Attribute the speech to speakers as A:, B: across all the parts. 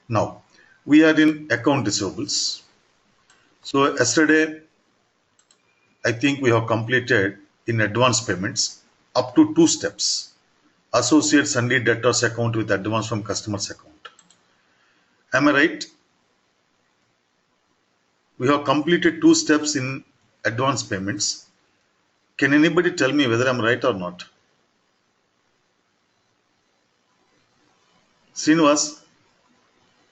A: Now, we are in account receivables. So yesterday, I think we have completed in advance payments up to 2 steps. Associate Sunday debtors account with advance from customers account. Am I right? We have completed 2 steps in advance payments. Can anybody tell me whether I'm right or not? Srinivas?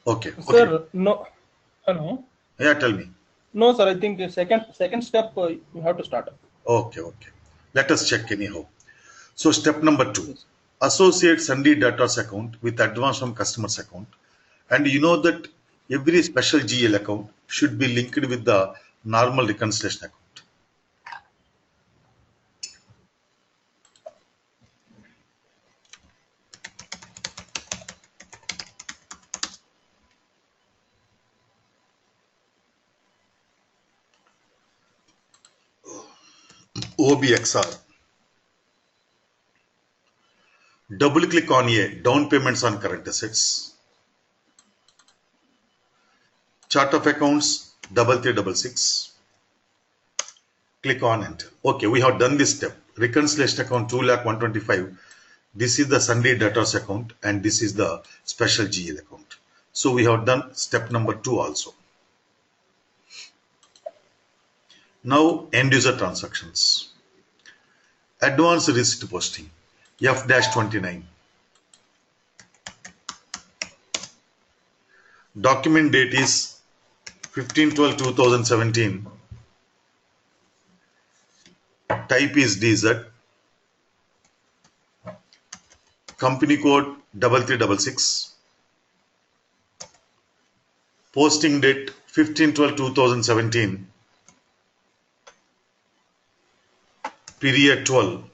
A: Okay.
B: Sir, no. No.
A: Yeah, tell me.
B: No, sir. I think the second step you have to start.
A: Okay. Let us check anyhow. So step number 2,
B: Yes.
A: associate Sunday debtors account with advance from customers account. And you know that every special GL account should be linked with the normal reconciliation account. OBXR. Double click on A, down payments on current assets. Chart of accounts, 3366. Click on enter. Okay, we have done this step. Reconciliation account 2,125,000. This is the Sunday debtors account and this is the special GL account. So we have done step number 2 also. Now end user transactions. Advance receipt posting, F-29. Document date is 15/12/2017. Type is DZ. Company code 3366. Posting date 15/12/2017. Period 12.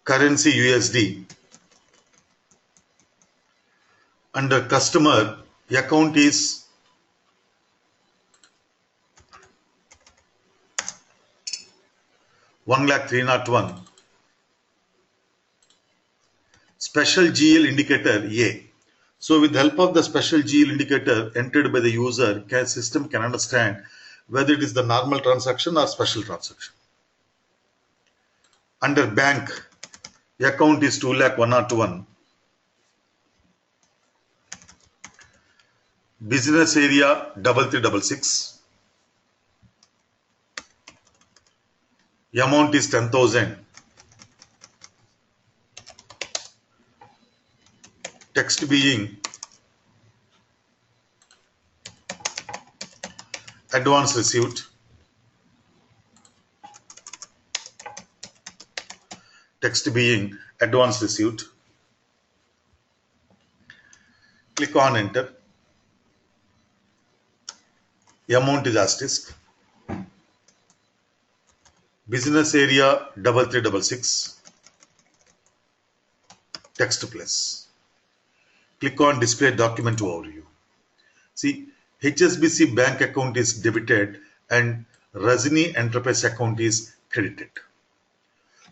A: Currency USD. Under customer, account is $1,301,000. Special GL indicator A. So with the help of the special GL indicator entered by the user, system can understand whether it is the normal transaction or special transaction. Under bank, account is 2,102,100. Business area 3366. Amount is 10,000. Text being advance received. Text being advance received. Click on enter. Amount is asterisk. Business area 3366. Text plus. Click on display document overview. See, HSBC bank account is debited and Rajini enterprise account is credited.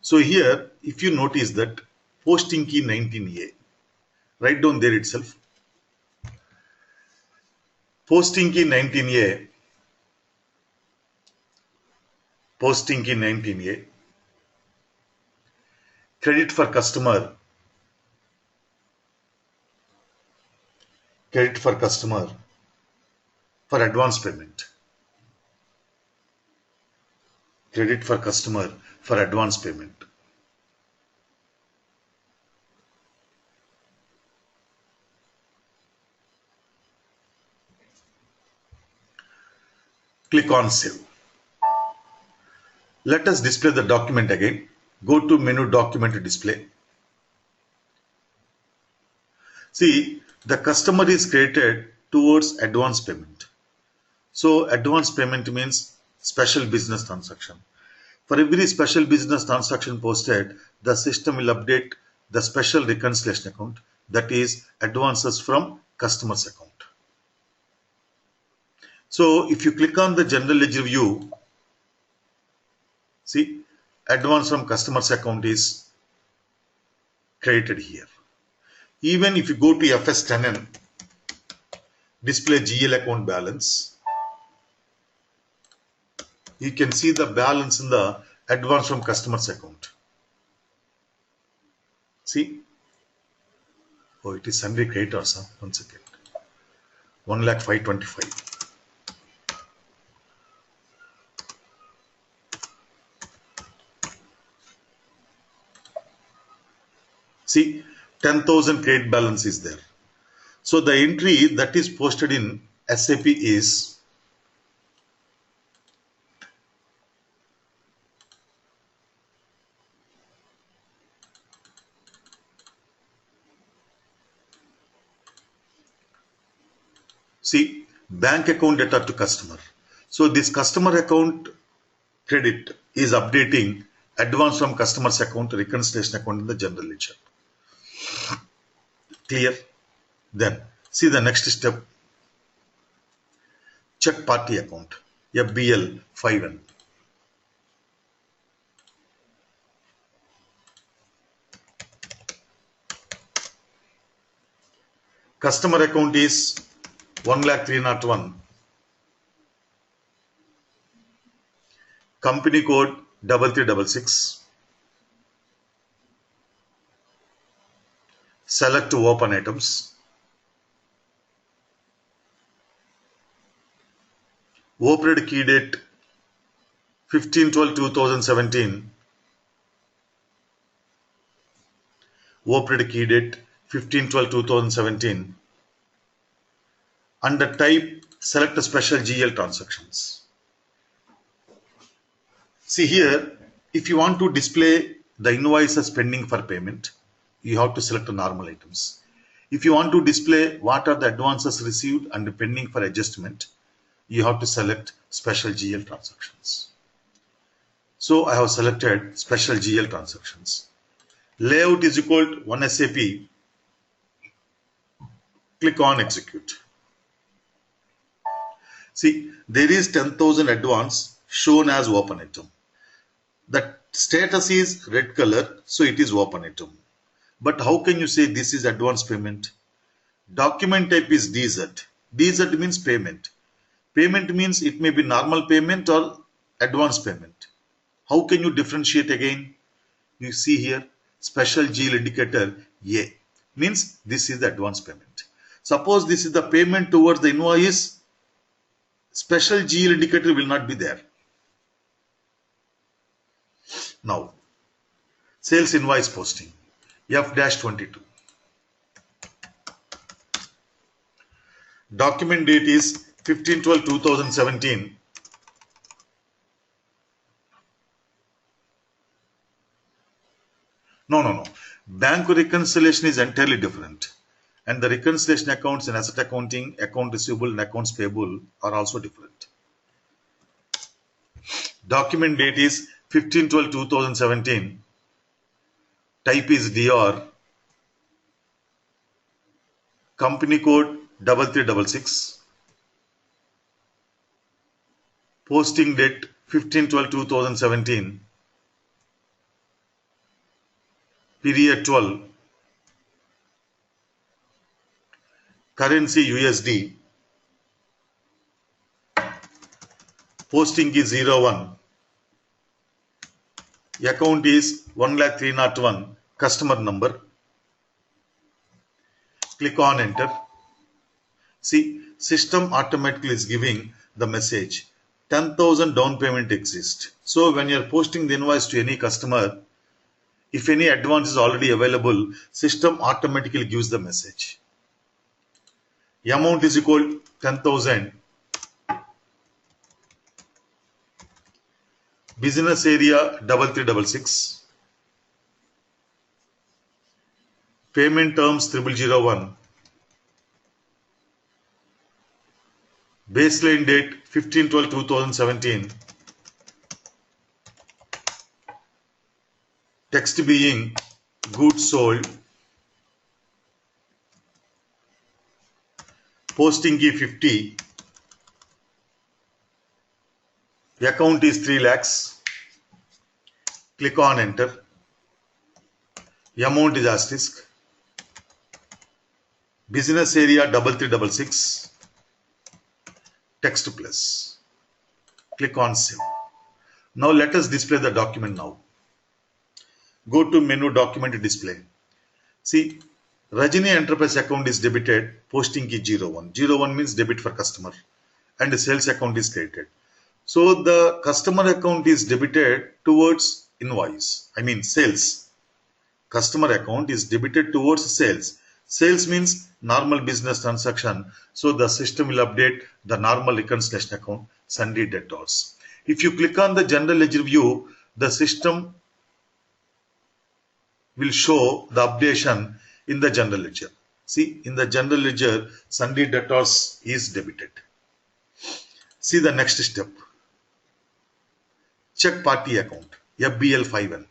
A: So here, if you notice that posting key 19A, write down there itself. Posting key 19A. Posting key 19A. Credit for customer. Credit for customer for advance payment. Credit for customer for advance payment. Click on save. Let us display the document again. Go to menu document display. See, the customer is created towards advance payment. So advance payment means special business transaction. For every special business transaction posted, the system will update the special reconciliation account, that is advances from customers account. So if you click on the general ledger view, see, advance from customers account is created here. Even if you go to FS10N, display GL account balance, you can see the balance in the advance from customers account. See, oh, it is sundry creditors. Huh? 1 second. 1,05,25. See, 10,000 credit balance is there. So the entry that is posted in SAP is see bank account data to customer. So this customer account credit is updating advance from customers account reconciliation account in the general ledger. Clear? Then see the next step. Check party account FBL 5N. Customer account is 1,03,001. Company code 3366. Select to open items. Opened key date 15/12/2017. Opened key date 15/12/2017. Under type, select a special GL transactions. See here, if you want to display the invoices pending for payment, you have to select the normal items. If you want to display what are the advances received and pending for adjustment, you have to select special GL transactions. So I have selected special GL transactions. Layout is equal to 1 SAP. Click on execute. See, there is 10,000 advance shown as open item. The status is red color, so it is open item. But how can you say this is advance payment? Document type is DZ. DZ means payment. Payment means it may be normal payment or advance payment. How can you differentiate again? You see here, special GL indicator A means this is the advance payment. Suppose this is the payment towards the invoice, special GL indicator will not be there. Now, sales invoice posting F-22. Document date is 15/12/2017. No. Bank reconciliation is entirely different. And the reconciliation accounts in asset accounting, account receivable, and accounts payable are also different. Document date is 15/12/2017. Type is DR. Company code 3366. Posting date 15/12/2017. Period 12. Currency USD. Posting is 01. Account is 1,03,001. Customer number. Click on enter. See, system automatically is giving the message 10,000 down payment exists. So when you are posting the invoice to any customer, if any advance is already available, system automatically gives the message. Amount is equal to 10,000. Business area 3366. Payment terms 0001. Baseline date 15/12/2017. Text being goods sold. Posting key 50. Account is 3 lakhs. Click on enter. Amount is asterisk. business area 3366, text plus. Click on save. Now let us display the document now. Go to menu document display. See, Rajini enterprise account is debited, posting key 01. 01 means debit for customer and the sales account is credited. So the customer account is debited towards invoice. I mean sales. Customer account is debited towards sales. Sales means normal business transaction. So the system will update the normal reconciliation account, sundry debtors. If you click on the general ledger view, the system will show the updation in the general ledger. See, in the general ledger, sundry debtors is debited. See the next step. Check party account, FBL51.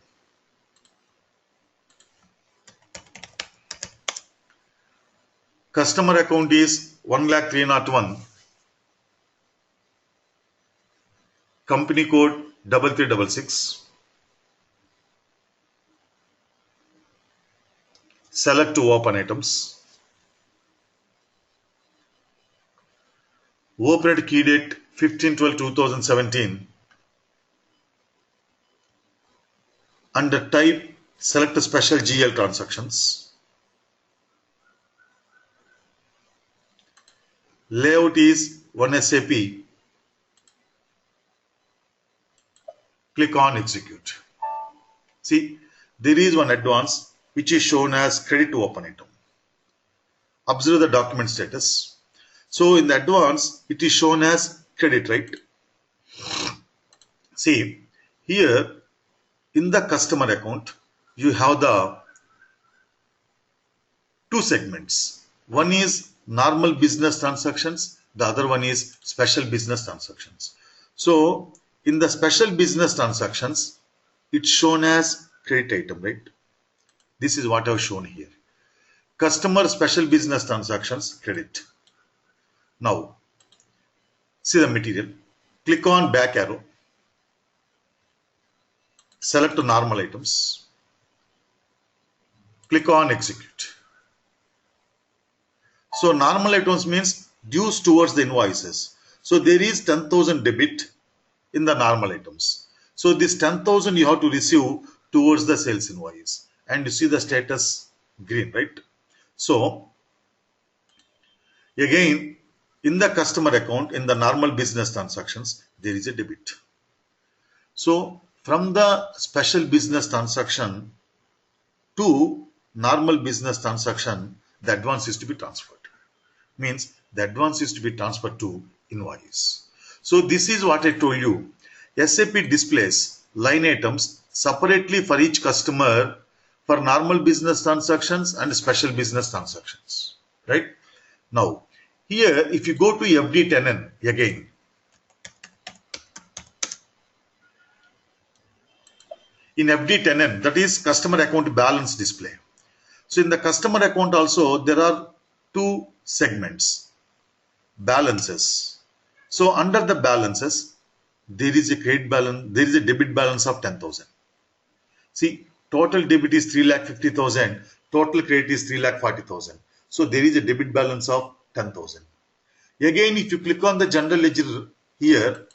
A: Customer account is 1,03,001. Company code 3366. Select to open items. Operate key date 15/12/2017. Under type, select special GL transactions. Layout is one SAP. Click on execute. See, there is one advance which is shown as credit to open item. Observe the document status. So in the advance, it is shown as credit, right? See, here in the customer account, you have the two segments. One is normal business transactions. The other one is special business transactions. So in the special business transactions, it's shown as credit item, right? This is what I have shown here. Customer special business transactions, credit. Now, see the material. Click on back arrow. Select normal items. Click on execute. So normal items means dues towards the invoices. So there is 10,000 debit in the normal items. So this 10,000 you have to receive towards the sales invoice. And you see the status green, right? So again, in the customer account, in the normal business transactions, there is a debit. So from the special business transaction to normal business transaction, the advance is to be transferred. Means the advance is to be transferred to invoice. So this is what I told you. SAP displays line items separately for each customer for normal business transactions and special business transactions. Right? Now, here if you go to FD10N again, in FD10N, that is customer account balance display. So in the customer account also there are two segments, balances. So under the balances, there is a credit balance, there is a debit balance of 10,000. See, total debit is 3,50,000, total credit is 3,40,000. So there is a debit balance of 10,000. Again, if you click on the general ledger here,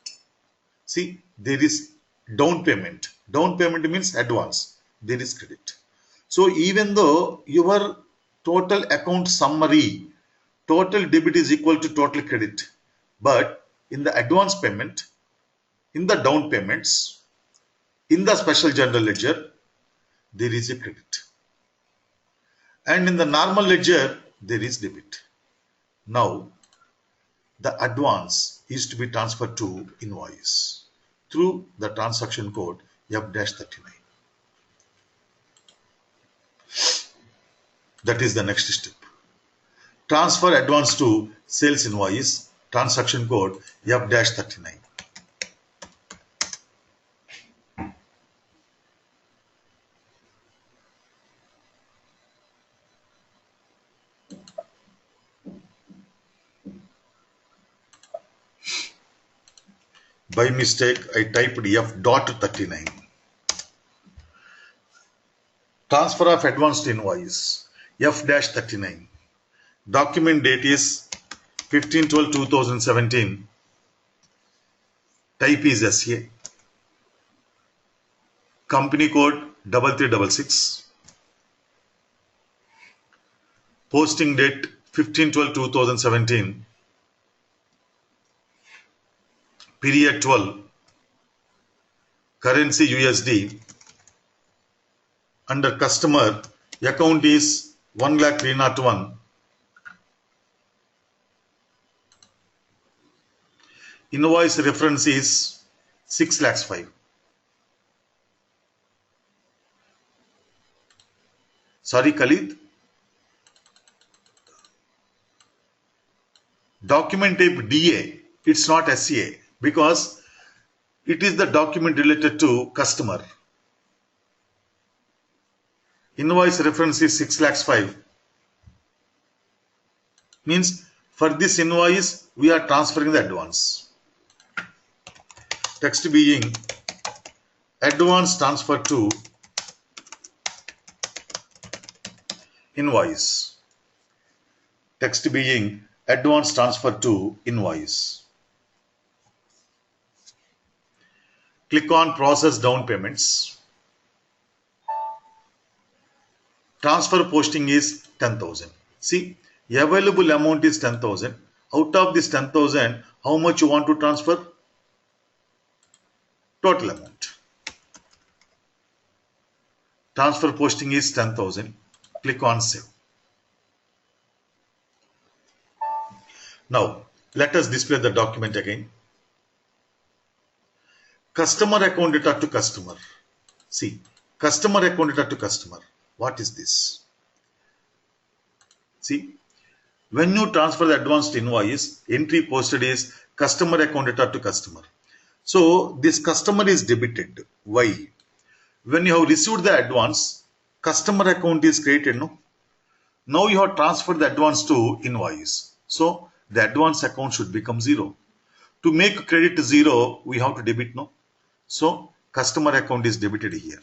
A: see, there is down payment. Down payment means advance. There is credit. So even though your total account summary, total debit is equal to total credit, but in the advance payment, in the down payments, in the special general ledger, there is a credit. And in the normal ledger, there is debit. Now, the advance is to be transferred to invoice through the transaction code F-39. That is the next step. Transfer advance to sales invoice, transaction code F-39. By mistake, I typed F.39. Transfer of advance to invoice, F-39. Document date is 15/12/2017. Type is SA. Company code 3366. Posting date 15/12/2017. Period 12. Currency USD. Under customer, account is 1,03,001. Invoice reference is 6,05,000. Sorry, Khalid. Document type DA. It's not SCA because it is the document related to customer. Invoice reference is 6,05,000. Means for this invoice, we are transferring the advance. Text being advance transfer to invoice. Text being advance transfer to invoice. Click on process down payments. Transfer posting is 10,000. See, available amount is 10,000. Out of this 10,000, how much you want to transfer? Total amount. Transfer posting is 10,000. Click on save. Now, let us display the document again. Customer account data to customer. See, customer account data to customer. What is this? See, when you transfer the advanced invoice, entry posted is customer account data to customer. So, this customer is debited. Why? When you have received the advance, customer account is created, no? Now you have transferred the advance to invoice. So, the advance account should become 0. To make credit 0, we have to debit, no? So, customer account is debited here.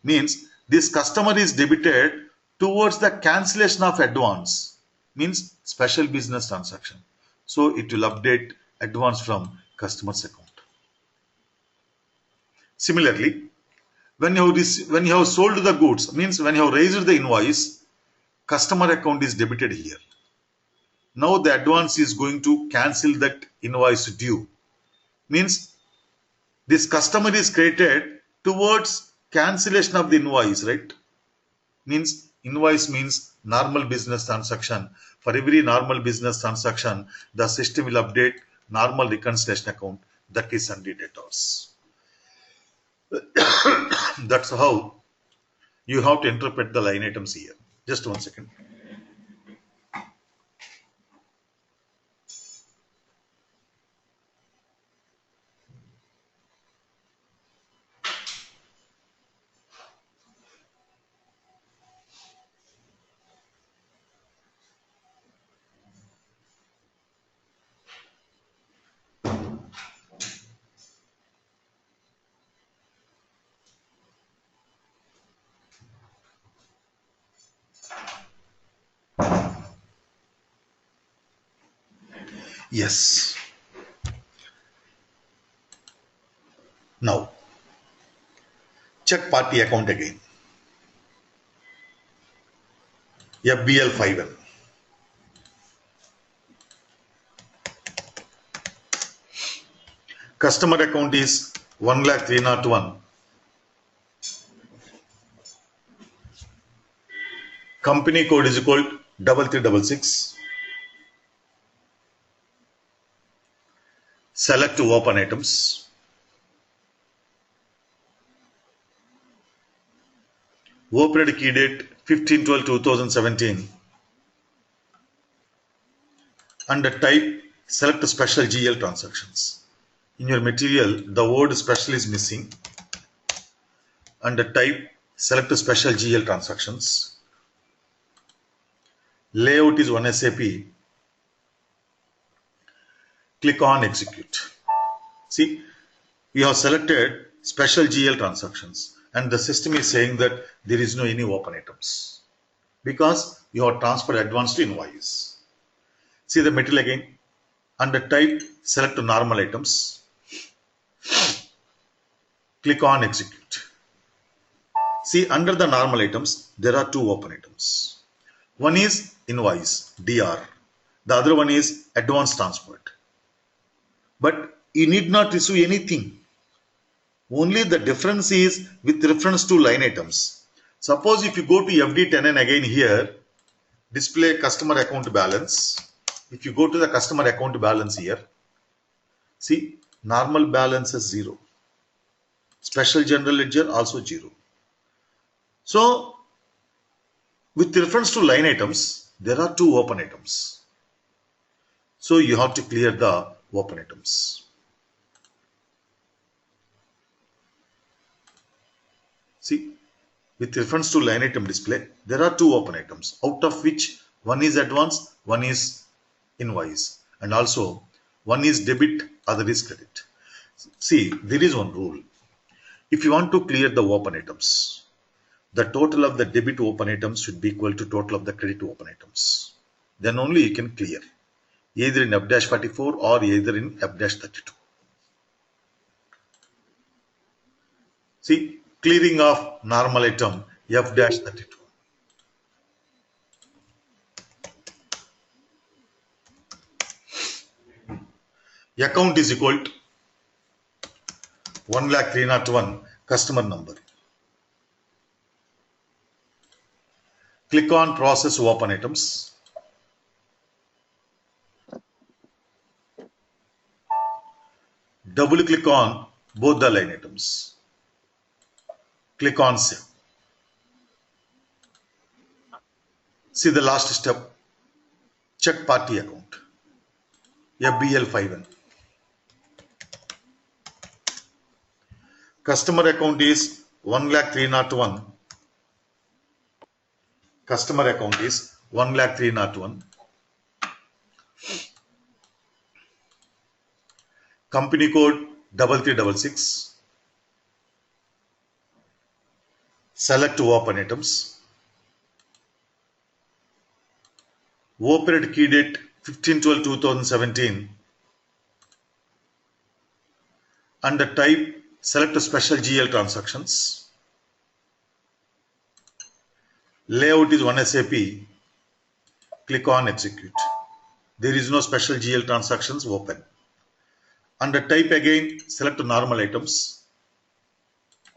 A: Means this customer is debited towards the cancellation of advance. Means special business transaction. So, it will update advance from customer's account. Similarly, when you have sold the goods, means when you have raised the invoice, customer account is debited here. Now the advance is going to cancel that invoice due. Means this customer is created towards cancellation of the invoice, right? Means invoice means normal business transaction. For every normal business transaction, the system will update normal reconciliation account, that is sundry debtors. That's how you have to interpret the line items here. Just 1 second. Yes. Now, check party account again. FBL 5L. Customer account is 1,03,001. Company code is equal 3366. Select to open items. Opened key date 15/12/2017. Under type, select special GL transactions. In your material, the word special is missing. Under type, select special GL transactions. Layout is one SAP. Click on execute. See, we have selected special GL transactions and the system is saying that there is no any open items because you have transferred advance to invoice. See the material again. Under type, select normal items. Click on execute. See, under the normal items, there are two open items. One is invoice, DR. The other one is advance transport. But you need not receive anything. Only the difference is with reference to line items. Suppose if you go to FD10 and again here, display customer account balance. If you go to the customer account balance here, see, normal balance is 0. Special general ledger also 0. So, with reference to line items, there are two open items. So, you have to clear the open items. See, with reference to line item display, there are two open items, out of which one is advance, one is invoice, and also one is debit, other is credit. See, there is one rule. If you want to clear the open items, the total of the debit open items should be equal to total of the credit open items. Then only you can clear, either in F-44 or either in F-32. See, clearing of normal item F-32. Account is equal to 1,301 customer number. Click on process open items. Double click on both the line items. Click on save. See the last step. Check party account. FBL51. Customer account is 1,301. Customer account is 1,301. Company code 3366. Select open items. Operate key date 15/12/2017. Under type, select special GL transactions. Layout is one SAP. Click on execute. There is no special GL transactions open. Under type again, select normal items.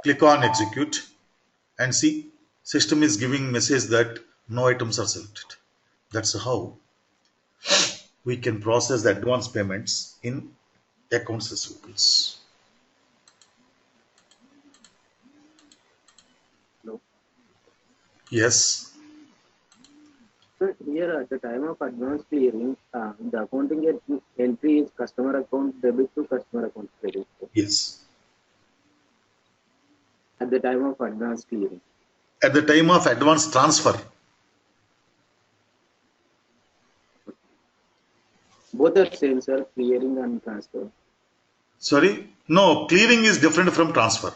A: Click on execute and see system is giving message that no items are selected. That's how we can process the advance payments in accounts receivables.
C: No.
A: Yes.
C: So here at the time of advance clearing, the accounting entry is customer account debit to customer account credit.
A: Yes.
C: At the time of advance clearing.
A: At the time of advance transfer.
C: Both are same, sir, clearing and transfer.
A: Sorry? No, clearing is different from transfer.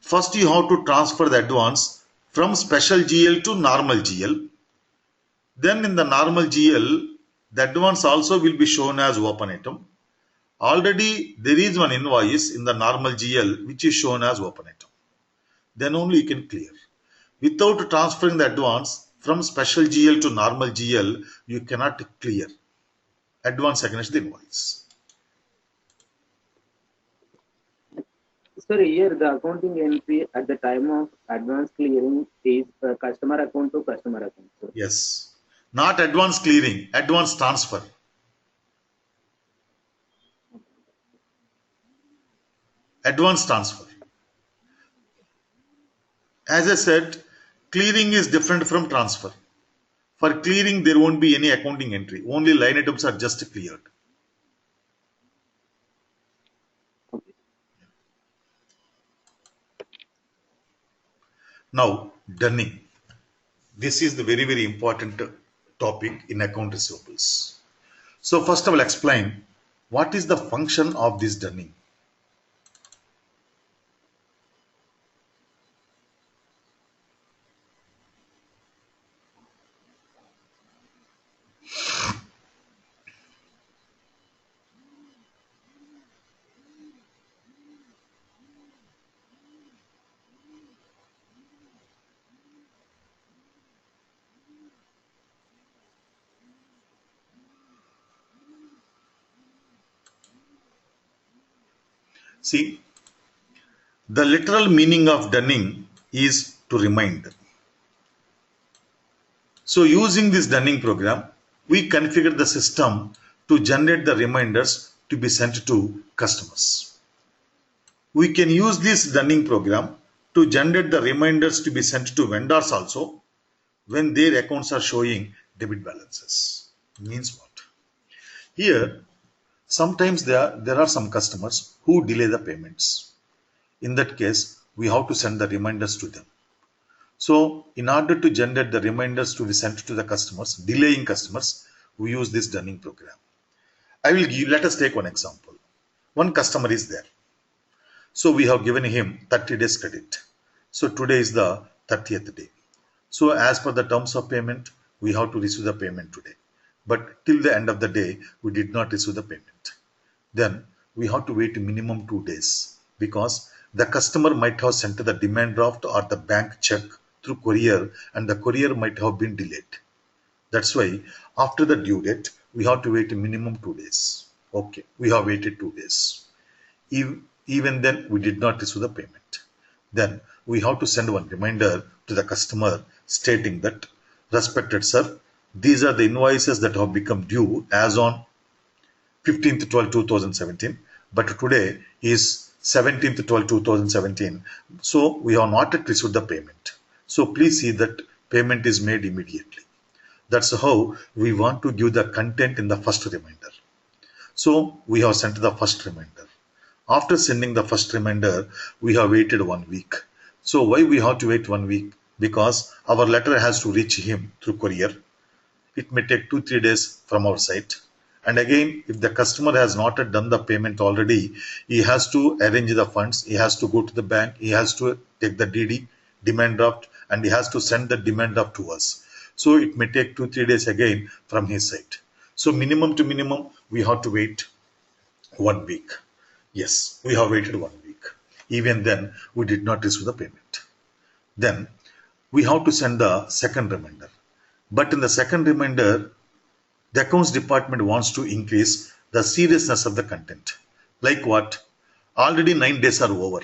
A: First you have to transfer the advance from special GL to normal GL. Then in the normal GL, the advance also will be shown as open item. Already there is one invoice in the normal GL which is shown as open item. Then only you can clear. Without transferring the advance from special GL to normal GL, you cannot clear advance against the invoice.
C: Sir, here the accounting entry at the time of advance clearing is customer account to customer account. Sir.
A: Yes. Not advance clearing, advance transfer. Advance transfer. As I said, clearing is different from transfer. For clearing, there won't be any accounting entry. Only line items are just cleared.
C: Okay.
A: Now, dunning. This is the very, very important topic in account receivables. So first I will explain what is the function of this dunning. See, the literal meaning of dunning is to remind. So using this dunning program, we configure the system to generate the reminders to be sent to customers. We can use this dunning program to generate the reminders to be sent to vendors also when their accounts are showing debit balances. Means what? Here, sometimes there are some customers who delay the payments. In that case, we have to send the reminders to them. So in order to generate the reminders to be sent to the customers, delaying customers, we use this dunning program. Let us take one example. One customer is there. So we have given him 30 days credit. So today is the 30th day. So as per the terms of payment, we have to receive the payment today. But till the end of the day, we did not receive the payment. Then we have to wait minimum 2 days because the customer might have sent the demand draft or the bank check through courier and the courier might have been delayed. That's why after the due date, we have to wait a minimum 2 days. Okay, we have waited 2 days. Even then, we did not receive the payment. Then we have to send one reminder to the customer stating that, respected sir, these are the invoices that have become due as on 15th 12 2017, but today is 17th 12 2017. So we have not yet received the payment. So please see that payment is made immediately. That's how we want to give the content in the first reminder. So we have sent the first reminder. After sending the first reminder, we have waited 1 week. So why we have to wait 1 week? Because our letter has to reach him through courier. It may take 2-3 days from our side. And again, if the customer has not yet done the payment already, he has to arrange the funds. He has to go to the bank. He has to take the DD, demand draft, and he has to send the demand draft to us. So it may take 2-3 days again from his side. So minimum to minimum, we have to wait 1 week. Yes, we have waited 1 week. Even then, we did not receive the payment. Then we have to send the second reminder. But in the second reminder, the accounts department wants to increase the seriousness of the content. Like what? Already 9 days are over.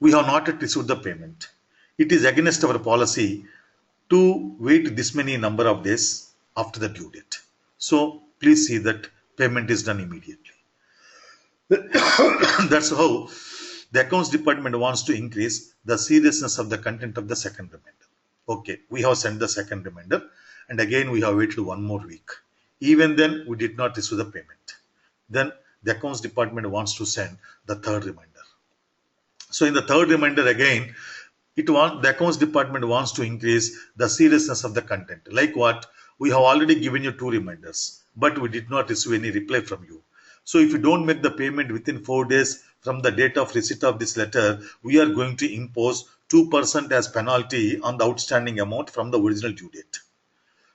A: We have not yet received the payment. It is against our policy to wait this many number of days after the due date. So please see that payment is done immediately. That's how the accounts department wants to increase the seriousness of the content of the second reminder. Okay, we have sent the second reminder and again we have waited 1 more week. Even then we did not receive the payment. Then the accounts department wants to send the third reminder. So in the third reminder again, the accounts department wants to increase the seriousness of the content. Like what? We have already given you 2 reminders, but we did not receive any reply from you. So if you don't make the payment within 4 days from the date of receipt of this letter, we are going to impose 2% as penalty on the outstanding amount from the original due date.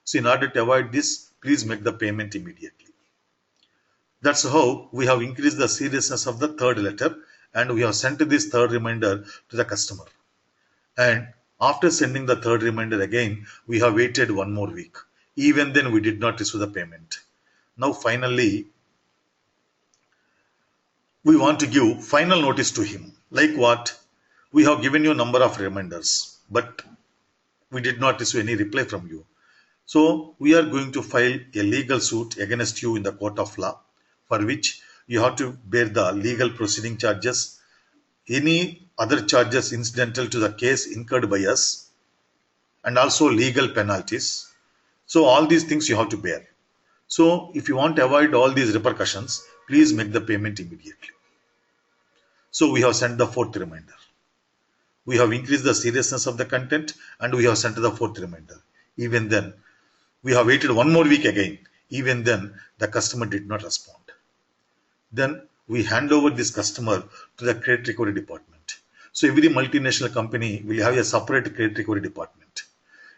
A: So in order to avoid this, please make the payment immediately. That's how we have increased the seriousness of the third letter and we have sent this third reminder to the customer. And after sending the third reminder again, we have waited 1 more week. Even then we did not receive the payment. Now finally, we want to give final notice to him. Like what? We have given you a number of reminders, but we did not receive any reply from you. So we are going to file a legal suit against you in the court of law, for which you have to bear the legal proceeding charges, any other charges incidental to the case incurred by us, and also legal penalties. So all these things you have to bear. So if you want to avoid all these repercussions, please make the payment immediately. So we have sent the fourth reminder. We have increased the seriousness of the content and we have sent the fourth reminder. Even then, we have waited 1 more week again. Even then, the customer did not respond. Then we hand over this customer to the credit recovery department. So every multinational company will have a separate credit recovery department.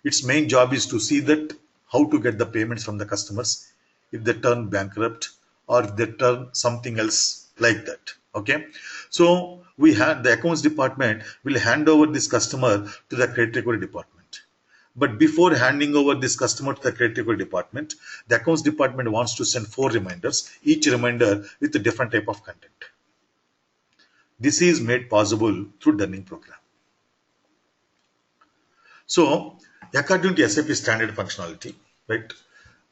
A: Its main job is to see that how to get the payments from the customers if they turn bankrupt or if they turn something else like that. Okay, so the accounts department will hand over this customer to the credit recovery department. But before handing over this customer to the credit recovery department, the accounts department wants to send 4 reminders, each reminder with a different type of content. This is made possible through Dunning program. So, according to SAP standard functionality, right,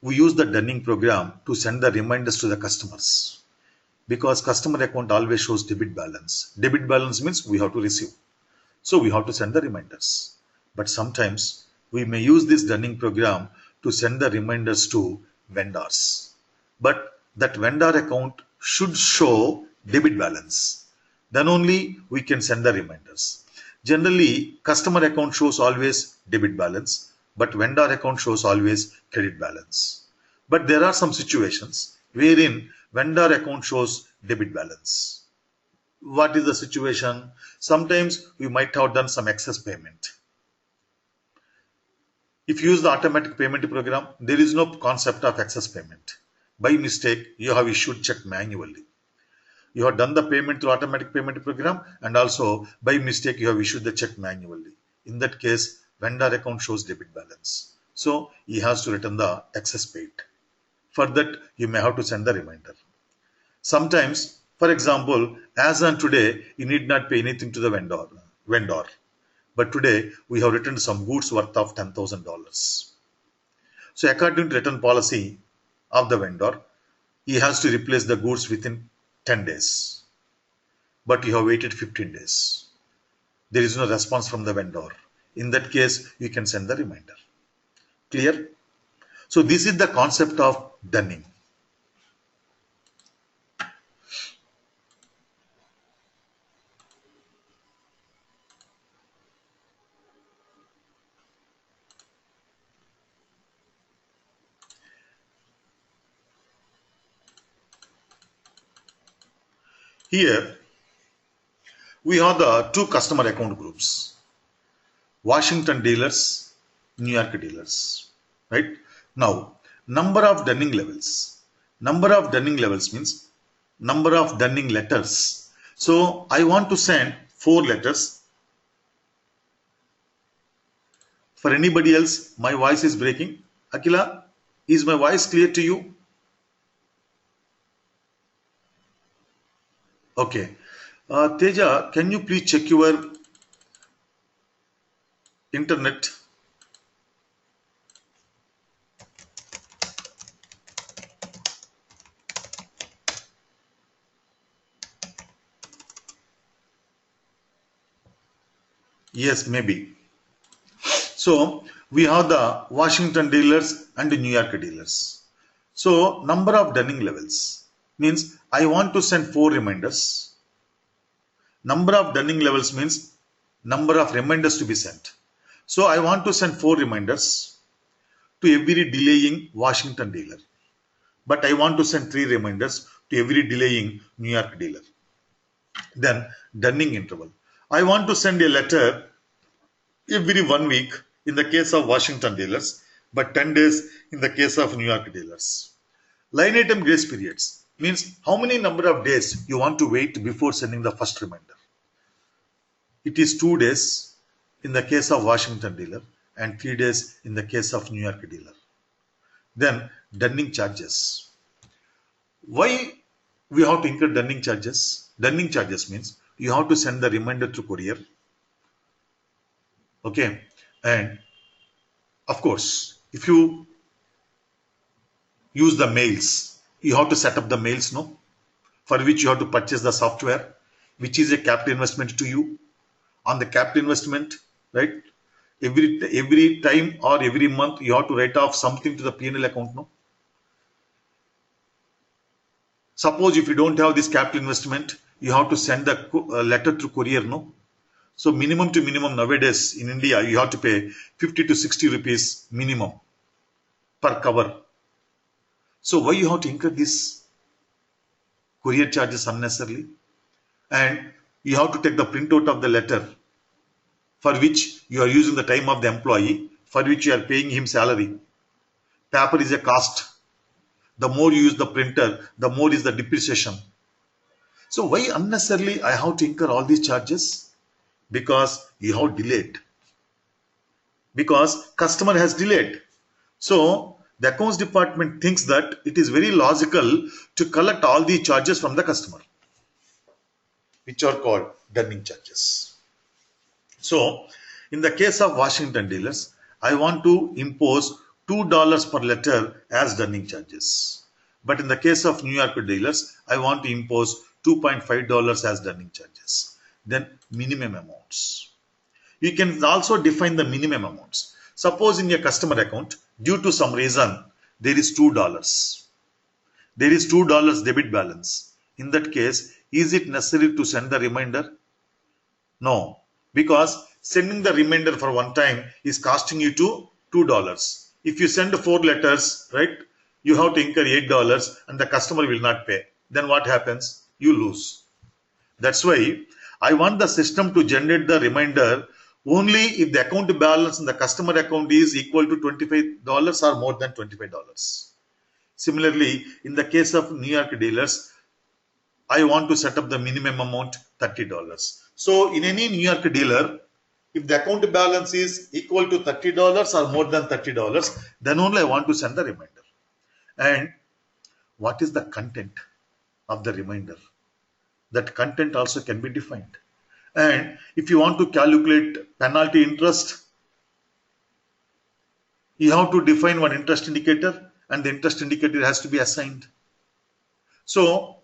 A: we use the Dunning program to send the reminders to the customers because customer account always shows debit balance. Debit balance means we have to receive. So we have to send the reminders. But sometimes we may use this Dunning program to send the reminders to vendors. But that vendor account should show debit balance. Then only we can send the reminders. Generally, customer account shows always debit balance, but vendor account shows always credit balance. But there are some situations wherein vendor account shows debit balance. What is the situation? Sometimes we might have done some excess payment. If you use the automatic payment program, there is no concept of excess payment. By mistake, you have issued check manually. You have done the payment through automatic payment program, and also by mistake you have issued the check manually. In that case, vendor account shows debit balance. So he has to return the excess paid. For that, you may have to send the reminder. Sometimes, for example, as on today, you need not pay anything to the vendor. But today, we have returned some goods worth of $10,000. So according to return policy of the vendor, he has to replace the goods within 10 days. But you have waited 15 days. There is no response from the vendor. In that case, you can send the reminder. Clear? So this is the concept of Dunning. Here, we have the two customer account groups. Washington dealers, New York dealers. Right? Now, number of Dunning levels. Number of Dunning levels means number of Dunning letters. So, I want to send 4 letters. For anybody else, my voice is breaking. Akila, is my voice clear to you? Okay. Teja, can you please check your internet? Yes, maybe. So we have the Washington dealers and the New York dealers. So number of Dunning levels means I want to send 4 reminders. Number of Dunning levels means number of reminders to be sent. So I want to send 4 reminders to every delaying Washington dealer. But I want to send 3 reminders to every delaying New York dealer. Then Dunning interval. I want to send a letter every 1 week in the case of Washington dealers, but 10 days in the case of New York dealers. Line item grace periods means how many number of days you want to wait before sending the first reminder. It is 2 days in the case of Washington dealer and 3 days in the case of New York dealer. Then Dunning charges. Why we have to incur Dunning charges? Dunning charges means you have to send the reminder through courier. Okay, and of course, if you use the mails, you have to set up the mails, no? For which you have to purchase the software, which is a capital investment to you. On the capital investment, right? Every time or every month, you have to write off something to the P&L account, no? Suppose if you don't have this capital investment, you have to send the letter through courier, no? So minimum to minimum nowadays in India, you have to pay 50 to 60 rupees minimum per cover. So why you have to incur these courier charges unnecessarily? And you have to take the printout of the letter for which you are using the time of the employee, for which you are paying him salary. Paper is a cost. The more you use the printer, the more is the depreciation. So why unnecessarily I have to incur all these charges? Because you have delayed. Because customer has delayed. So the accounts department thinks that it is very logical to collect all the charges from the customer. which are called dunning charges. So, in the case of Washington dealers, I want to impose $2 per letter as dunning charges. But in the case of New York dealers, I want to impose $2.5 as dunning charges. Then minimum amounts. You can also define the minimum amounts. Suppose in your customer account, due to some reason, there is $2. There is $2 debit balance. In that case, is it necessary to send the reminder? No, because sending the reminder for one time is costing you to $2. If you send 4 letters, right, you have to incur $8 and the customer will not pay. Then what happens? You lose. That's why I want the system to generate the reminder only if the account balance in the customer account is equal to $25 or more than $25. Similarly, in the case of New York dealers, I want to set up the minimum amount $30. So in any New York dealer, if the account balance is equal to $30 or more than $30, then only I want to send the reminder. And what is the content of the reminder? That content also can be defined. And if you want to calculate penalty interest, you have to define one interest indicator and the interest indicator has to be assigned. So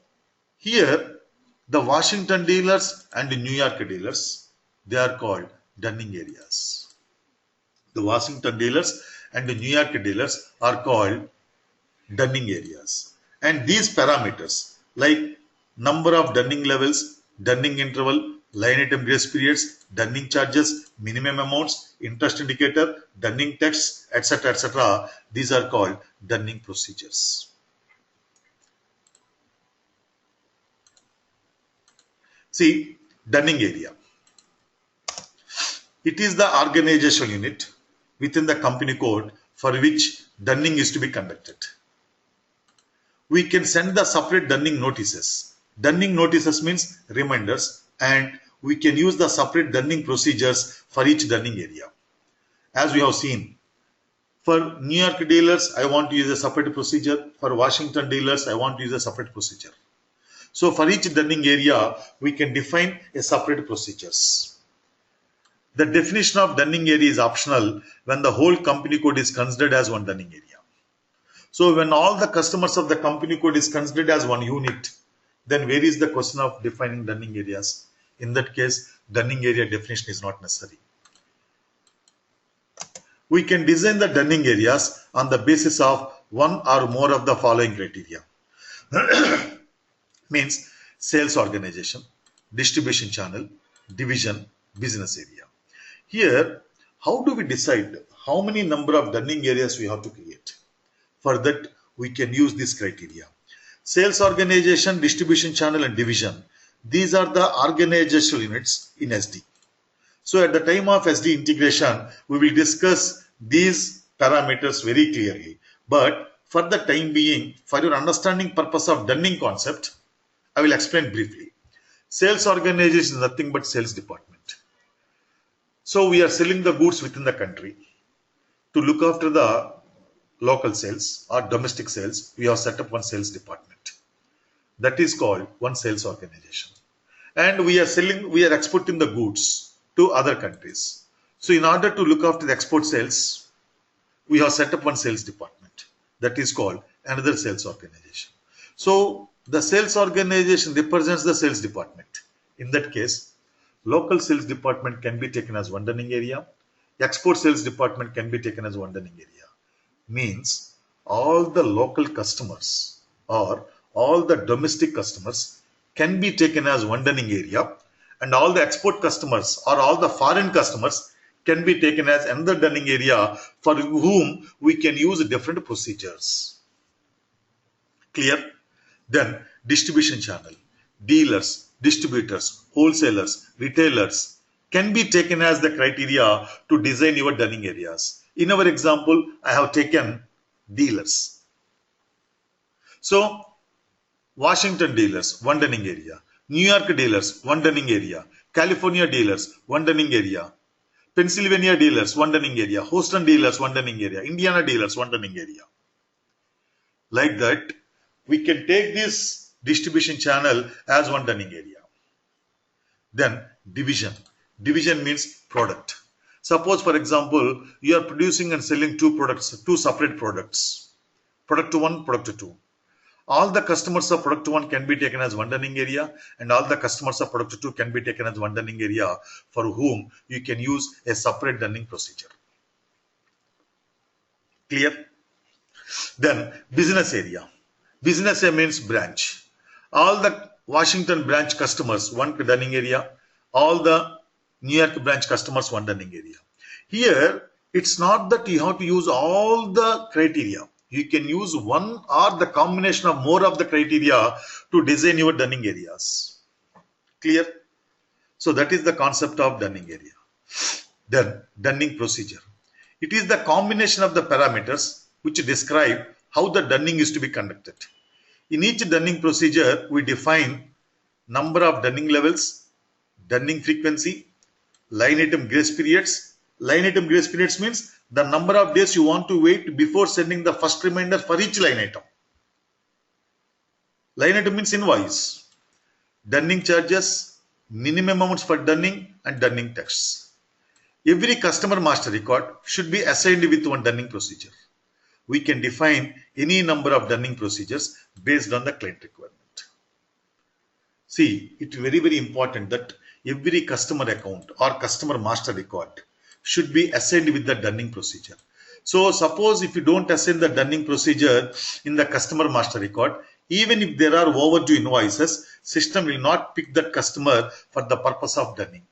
A: here, the Washington dealers and the New York dealers, they are called dunning areas. The Washington dealers and the New York dealers are called dunning areas. And these parameters like number of dunning levels, dunning interval, line item grace periods, dunning charges, minimum amounts, interest indicator, dunning texts, etc., these are called dunning procedures. See, dunning area. It is the organizational unit within the company code for which dunning is to be conducted. We can send the separate dunning notices. Dunning notices means reminders, and we can use the separate dunning procedures for each dunning area. As we have seen, for New York dealers, I want to use a separate procedure. For Washington dealers, I want to use a separate procedure. So for each dunning area, we can define a separate procedures. The definition of dunning area is optional when the whole company code is considered as one dunning area. So when all the customers of the company code is considered as one unit, then where is the question of defining dunning areas? In that case, dunning area definition is not necessary. We can design the dunning areas on the basis of one or more of the following criteria. Means sales organization, distribution channel, division, business area. Here, how do we decide how many number of dunning areas we have to create? For that, we can use this criteria. Sales organization, distribution channel and division. These are the organizational units in SD. So at the time of SD integration, we will discuss these parameters very clearly. But for the time being, for your understanding purpose of dunning concept, I will explain briefly. Sales organization is nothing but sales department. So we are selling the goods within the country. To look after the local sales or domestic sales, we have set up one sales department. That is called one sales organization. And we are exporting the goods to other countries. So in order to look after the export sales, we have set up one sales department. That is called another sales organization. So the sales organization represents the sales department. In that case, local sales department can be taken as one dunning area. Export sales department can be taken as one dunning area. Means all the local customers or all the domestic customers can be taken as one dunning area, and all the export customers or all the foreign customers can be taken as another dunning area for whom we can use different procedures. Clear? Then distribution channel, dealers, distributors, wholesalers, retailers can be taken as the criteria to design your dunning areas. In our example, I have taken dealers. So Washington dealers, one dunning area. New York dealers, one dunning area. California dealers, one dunning area. Pennsylvania dealers, one dunning area. Houston dealers, one dunning area. Indiana dealers, one dunning area. Like that, we can take this distribution channel as one dunning area. Then division. Division means product. Suppose, for example, you are producing and selling two products, two separate products. Product 1, product 2. All the customers of product 1 can be taken as one dunning area, and all the customers of product 2 can be taken as one dunning area, for whom you can use a separate dunning procedure. Clear? Then business area. Business area means branch. All the Washington branch customers, one dunning area. All the New York branch customers, one dunning area. Here, it's not that you have to use all the criteria. You can use one or the combination of more of the criteria to design your dunning areas. Clear? So that is the concept of dunning area. Then dunning procedure. It is the combination of the parameters which describe how the dunning is to be conducted. In each dunning procedure, we define number of dunning levels, dunning frequency, line item grace periods. Line item grace periods means the number of days you want to wait before sending the first reminder for each line item. Line item means invoice. Dunning charges, minimum amounts for dunning, and dunning texts. Every customer master record should be assigned with one dunning procedure. We can define any number of dunning procedures based on the client requirement. See, it's very, very important that every customer account or customer master record should be assigned with the dunning procedure. So suppose if you don't assign the dunning procedure in the customer master record, even if there are overdue invoices, system will not pick that customer for the purpose of dunning.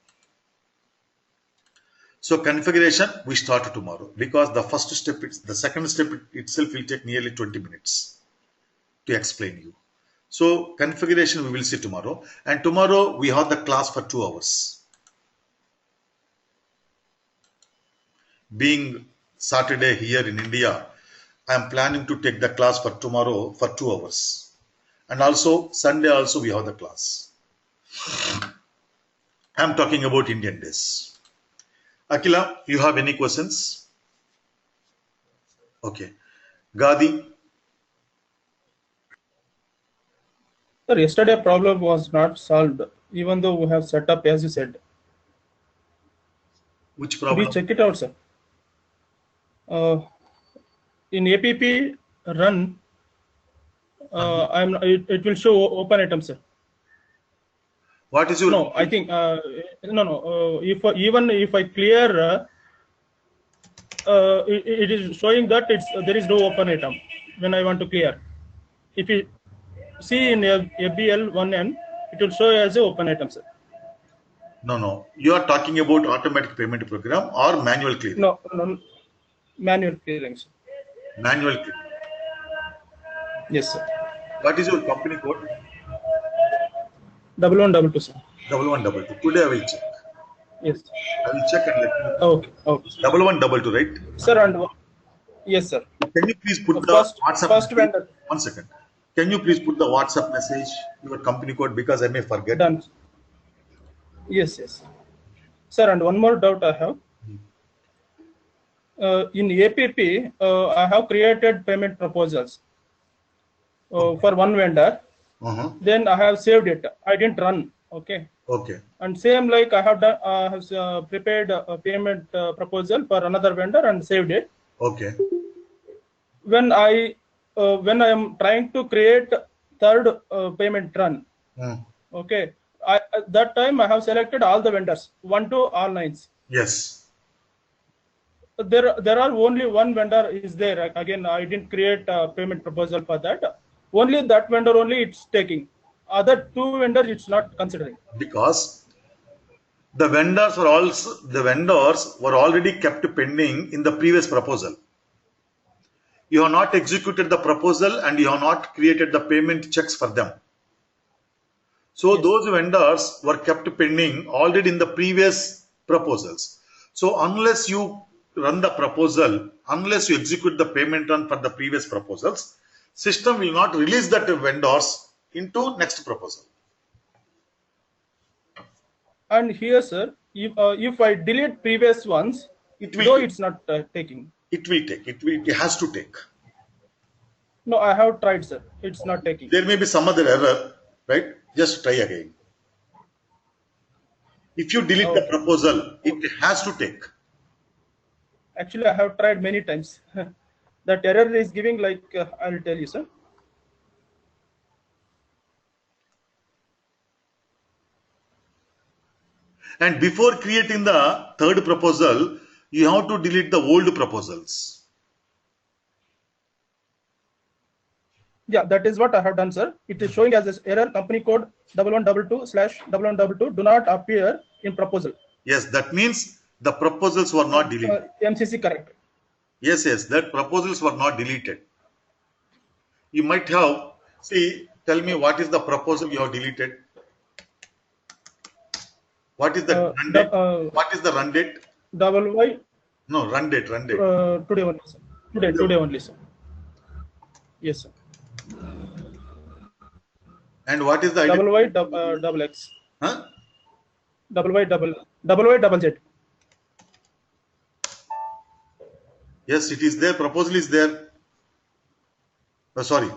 A: So configuration we start tomorrow, because the first step, the second step itself will take nearly 20 minutes to explain you. So configuration we will see tomorrow, and tomorrow we have the class for 2 hours. Being Saturday here in India, I am planning to take the class for tomorrow for 2 hours, and also Sunday also we have the class. I am talking about Indian days. Akila, you have any questions? Okay. Gadi?
B: Sir, yesterday problem was not solved, even though we have set up as you said.
A: Which
B: Could you
A: problem?
B: check it out, sir? In APP run, it will show open item, sir.
A: What is your?
B: No, I think no. Even if I clear, it is showing that there is no open item when I want to clear. If you see in FBL 1N, it will show as a open item, sir.
A: No. You are talking about automatic payment program or manual clearing?
B: No, manual clearing, sir.
A: Manual clearing.
B: Yes, sir.
A: What is your company code?
B: 1122, sir.
A: 1122. Today I will check.
B: Yes.
A: I will check and let you know.
B: Okay.
A: 1122, right?
B: Sir, and yes, sir.
A: Can you please put the WhatsApp
B: first
A: message?
B: vendor.
A: 1 second. Can you please put the WhatsApp message, your company code, because I may forget.
B: Done. Yes. Sir, and one more doubt I have. In APP, I have created payment proposals for one vendor. Then I have saved it. I didn't run. Okay. And same like I have done, prepared a payment proposal for another vendor and saved it.
A: Okay.
B: When I am trying to create third payment run, okay, at that time I have selected all the vendors, 1 to all 9s.
A: Yes.
B: There are only one vendor is there. Again, I didn't create a payment proposal for that. Only that vendor only it's taking. Other two vendors it's not considering.
A: Because the vendors were already kept pending in the previous proposal. You have not executed the proposal and you have not created the payment checks for them. So yes, those vendors were kept pending already in the previous proposals. So unless you run the proposal, unless you execute the payment run for the previous proposals, system will not release that vendors into next proposal.
B: And here, sir, if I delete previous ones, it's not taking.
A: It will take. It has to take.
B: No, I have tried, sir. It's not taking.
A: There may be some other error, right? Just try again. If you delete the proposal, it has to take.
B: Actually, I have tried many times. That error is giving like, I'll tell you, sir.
A: And before creating the third proposal, you have to delete the old proposals.
B: Yeah, that is what I have done, sir. It is showing as this error company code 1122/1122 do not appear in proposal.
A: Yes, that means the proposals were not deleted.
B: MCC correct.
A: Yes, that proposals were not deleted. You might have, tell me what is the proposal you have deleted? What is the run date? What is the run date?
B: Double Y.
A: No, run date.
B: Today only, sir. Today only, sir. Yes, sir.
A: And what is the
B: double Y double X?
A: Huh?
B: Double Y double Z.
A: Yes, it is there. Proposal is there. Oh, sorry.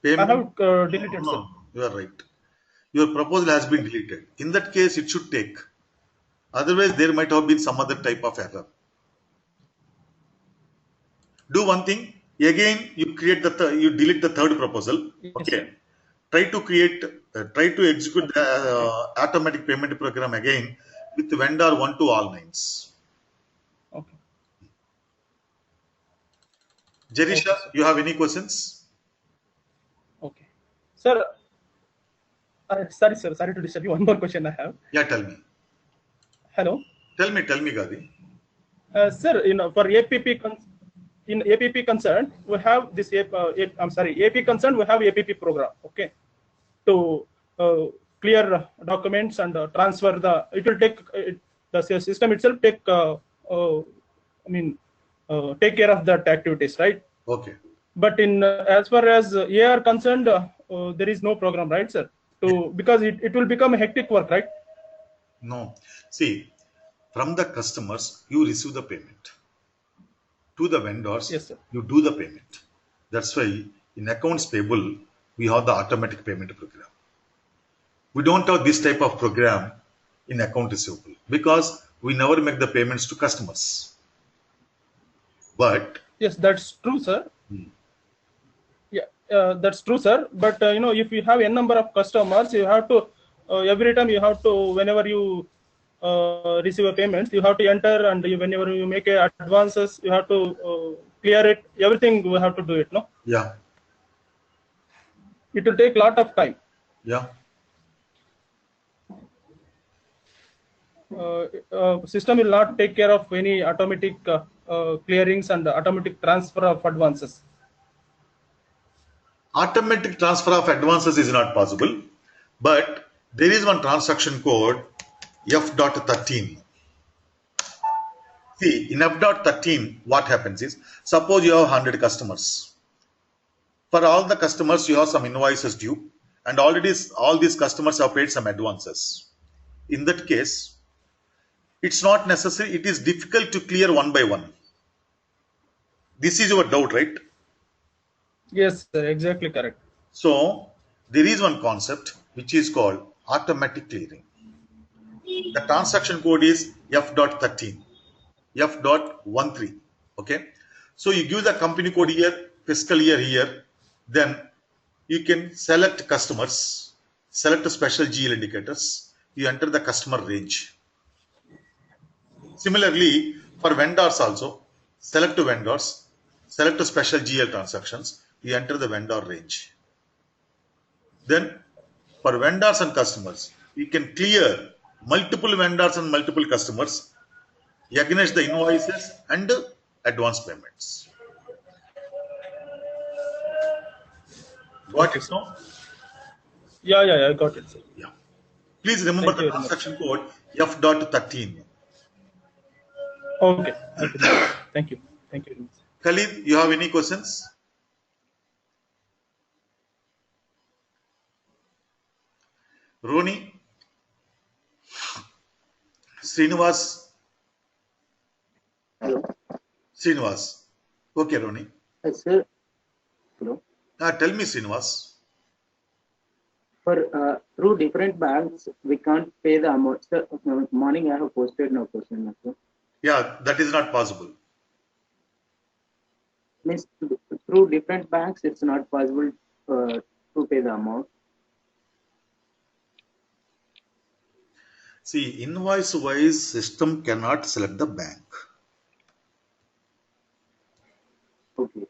A: Payment.
B: I have deleted,
A: no,
B: sir.
A: You are right. Your proposal has been deleted. In that case, it should take. Otherwise, there might have been some other type of error. Do one thing. Again, you create you delete the third proposal.
B: Yes,
A: okay.
B: Sir.
A: Try to execute the automatic payment program again with vendor 1 to all 9s.
B: Okay.
A: Jerisha, okay, you have any questions?
B: Okay. Sir, sorry, sir. Sorry to disturb you. One more question I have.
A: Yeah, tell me.
B: Hello.
A: Tell me, Gadi.
B: Sir, for APP concern, we have this. AP concern, we have APP program. Okay, to clear documents and transfer the. It will take the system itself take. Take care of that activities, right?
A: Okay.
B: But in as far as AR concerned, there is no program, right, sir? Because it will become a hectic work, right?
A: No. See, from the customers, you receive the payment. To the vendors,
B: yes, sir,
A: you do the payment. That's why in accounts payable, we have the automatic payment program. We don't have this type of program in account receivable because we never make the payments to customers. But
B: yes, that's true, sir. Yeah, that's true, sir. But if you have n number of customers, you have to every time you have to, whenever you receive a payment, you have to enter, and whenever you make advances, you have to clear it. Everything we have to do it, no?
A: Yeah.
B: It will take a lot of time.
A: Yeah.
B: System will not take care of any automatic clearings and automatic transfer of advances.
A: Automatic transfer of advances is not possible, but there is one transaction code F.13. See, in F.13, what happens is, suppose you have 100 customers. For all the customers, you have some invoices due, and already all these customers have paid some advances. In that case, it's not necessary. It is difficult to clear one by one. This is your doubt, right?
B: Yes, sir, exactly correct.
A: So, there is one concept which is called automatic clearing. The transaction code is F.13, F.13. Okay. So, you give the company code here, fiscal year here, then you can select customers, select special GL indicators, you enter the customer range. Similarly, for vendors also, select vendors, select special GL transactions, you enter the vendor range. Then for vendors and customers, you can clear multiple vendors and multiple customers against the invoices and advance payments. Got it now?
B: Yeah, I got it, sir.
A: Yeah. Please remember the transaction code F.13.
B: Okay. Thank you. Thank you.
A: Khalid, you have any questions? Roni? Srinivas?
C: Hello.
A: Srinivas. Okay, Roni.
C: Sir. Hello.
A: Tell me, Srinivas.
C: through different banks, we can't pay the amount. Sir, morning I have posted no question. Sir.
A: Yeah, that is not possible.
C: Means through different banks, it's not possible to pay the amount.
A: See, invoice wise system cannot select the bank.
C: Okay.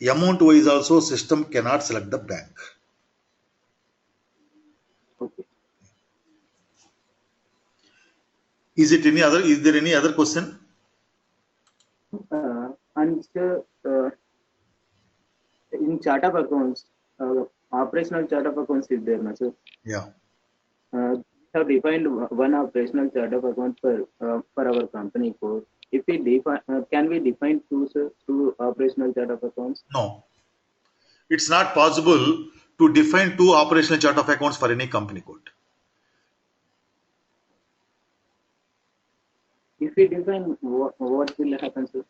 A: Amount wise also system cannot select the bank.
C: Okay.
A: Is there any other question?
C: And in chart of accounts, operational chart of accounts is there, na, sir?
A: Yeah.
C: We have defined one operational chart of accounts for our company code. If we define, can we define two, sir, two operational chart of accounts?
A: No. It's not possible to define two operational chart of accounts for any company code.
C: If we define, what will happen, sir?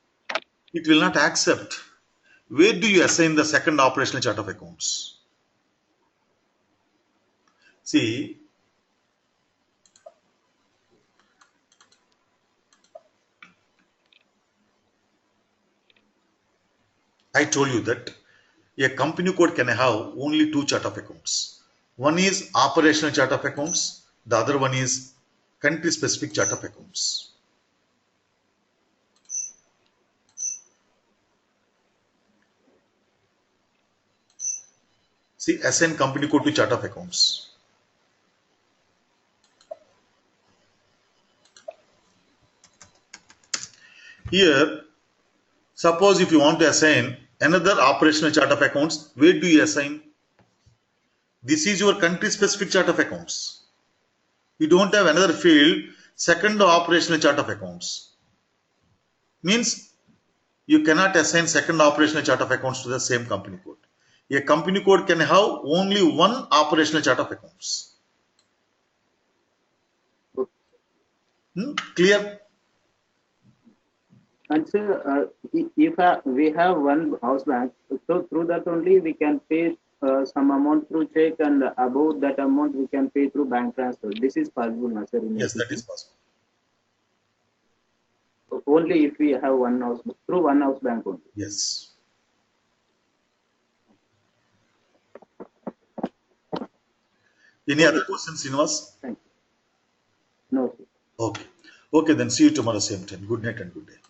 A: It will not accept. Where do you assign the second operational chart of accounts? See, I told you that a company code can have only two chart of accounts. One is operational chart of accounts, the other one is country specific chart of accounts. See, assign company code to chart of accounts. Here, suppose if you want to assign another operational chart of accounts, where do you assign? This is your country specific chart of accounts. You don't have another field, second operational chart of accounts. Means you cannot assign second operational chart of accounts to the same company code. A company code can have only one operational chart of accounts. Clear?
C: And sir, if we have one house bank, so through that only we can pay some amount through check, and above that amount we can pay through bank transfer. This is possible, na, sir?
A: Yes, that is possible.
C: Only if we have one house, through one house bank only.
A: Yes. Any other questions, Srinivas?
C: Thank you. No, sir.
A: Okay. Okay, then see you tomorrow same time. Good night and good day.